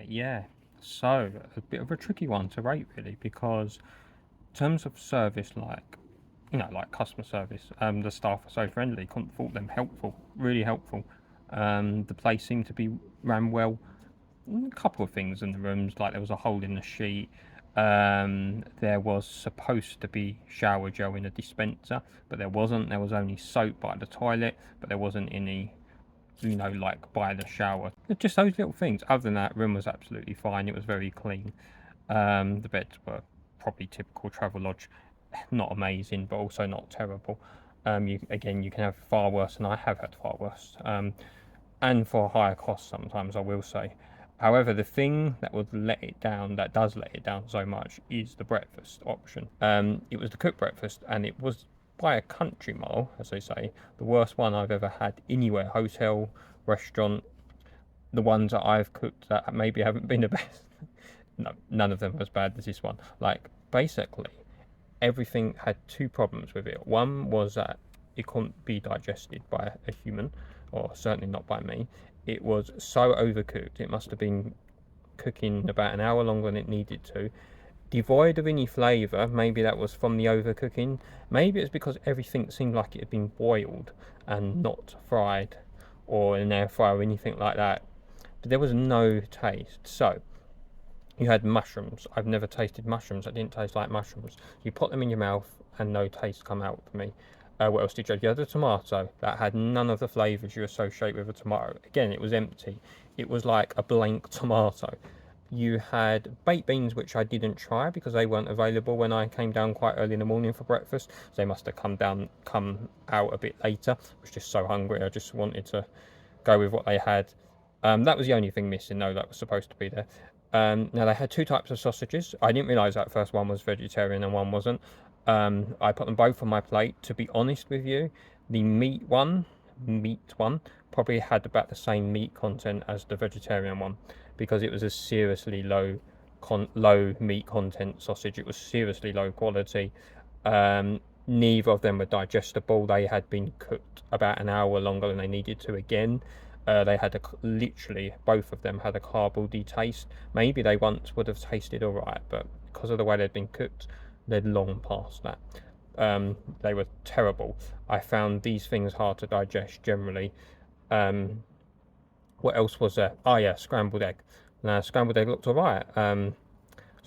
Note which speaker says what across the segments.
Speaker 1: yeah. So, a bit of a tricky one to rate, really, because in terms of service, like, like customer service, the staff are so friendly, couldn't fault them, helpful, really helpful. The place seemed to be ran well. A couple of things in the rooms, like there was a hole in the sheet. There was supposed to be shower gel in a dispenser, but there wasn't. There was only soap by the toilet, but there wasn't any, like by the shower. Just those little things. Other than that, room was absolutely fine. It was very clean. The beds were probably typical Travelodge, not amazing, but also not terrible. You can have far worse, and I have had far worse. And for higher costs sometimes, I will say. However, the thing that would let it down, that does let it down so much, is the breakfast option. It was the cooked breakfast, and it was by a country mile, as they say, the worst one I've ever had anywhere. Hotel, restaurant, the ones that I've cooked that maybe haven't been the best. No, none of them were as bad as this one. Like, basically, everything had two problems with it. One was that it couldn't be digested by a human, or certainly not by me. It was so overcooked. It must have been cooking about an hour longer than it needed to. Devoid of any flavour. Maybe that was from the overcooking. Maybe it's because everything seemed like it had been boiled and not fried or in an air fryer or anything like that. But there was no taste. So you had mushrooms. I've never tasted mushrooms that didn't taste like mushrooms. You put them in your mouth and no taste come out for me. What else did you have? You had a tomato that had none of the flavours you associate with a tomato. Again, it was empty. It was like a blank tomato. You had baked beans, which I didn't try because they weren't available when I came down quite early in the morning for breakfast. So they must have come out a bit later. I was just so hungry. I just wanted to go with what they had. That was the only thing missing, though, that was supposed to be there. Now, they had two types of sausages. I didn't realise that first one was vegetarian and one wasn't. I put them both on my plate. To be honest with you, the meat one probably had about the same meat content as the vegetarian one, because it was a seriously low meat content sausage. It was seriously low quality. Neither of them were digestible. They had been cooked about an hour longer than they needed to again. They had literally, both of them had a cardboardy taste. Maybe they once would have tasted all right, but because of the way they'd been cooked, they'd long past that. They were terrible. I found these things hard to digest generally. What else was there? Oh yeah, scrambled egg. Now, scrambled egg looked all right. So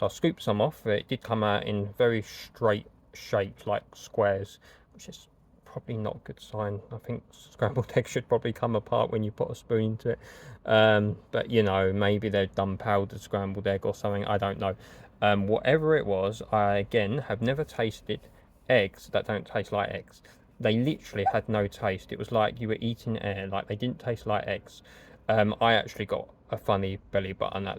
Speaker 1: I scooped some off. It did come out in very straight shapes, like squares, which is probably not a good sign. I think scrambled egg should probably come apart when you put a spoon into it. But maybe they've done powdered scrambled egg or something. I don't know. Whatever it was, I again have never tasted eggs that don't taste like eggs. They literally had no taste. It was like you were eating air. Like, they didn't taste like eggs. I actually got a funny belly button that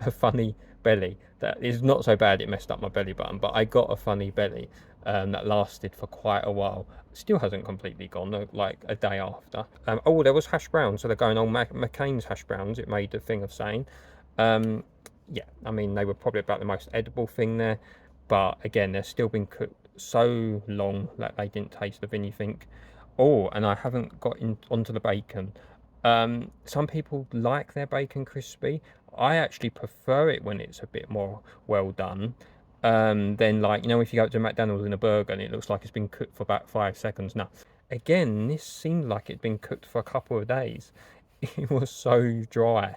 Speaker 1: a funny belly that is not so bad it messed up my belly button, but I got a funny belly that lasted for quite a while. Still hasn't completely gone, like a day after. Oh, there was hash browns, so they're going on McCain's hash browns, it made a thing of saying. Yeah, I mean, they were probably about the most edible thing there, but again, they're still been cooked so long that they didn't taste of anything. Oh, and I haven't got onto the bacon. Some people like their bacon crispy. I actually prefer it when it's a bit more well done. Then, like, if you go to McDonald's in a burger and it looks like it's been cooked for about 5 seconds. Now, again, this seemed like it'd been cooked for a couple of days. It was so dry,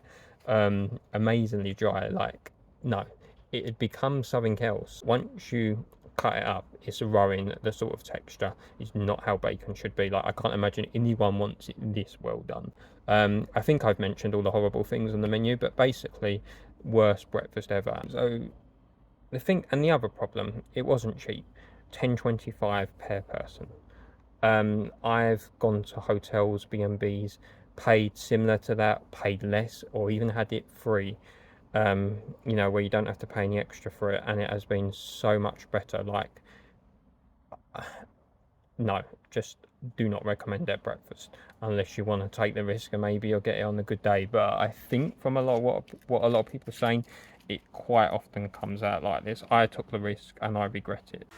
Speaker 1: amazingly dry. Like, no, it had become something else. Once you cut it up, it's rowing. The sort of texture is not how bacon should be. Like, I can't imagine anyone wants it this well done. I think I've mentioned all the horrible things on the menu, but basically, worst breakfast ever. So the thing, and the other problem, it wasn't cheap. $10.25 per person. I've gone to hotels, B&Bs, paid similar to that, paid less, or even had it free. Where you don't have to pay any extra for it, and it has been so much better. Like, no, just do not recommend their breakfast unless you want to take the risk and maybe you'll get it on a good day. But I think from a lot of what a lot of people are saying, it quite often comes out like this. I took the risk and I regret it.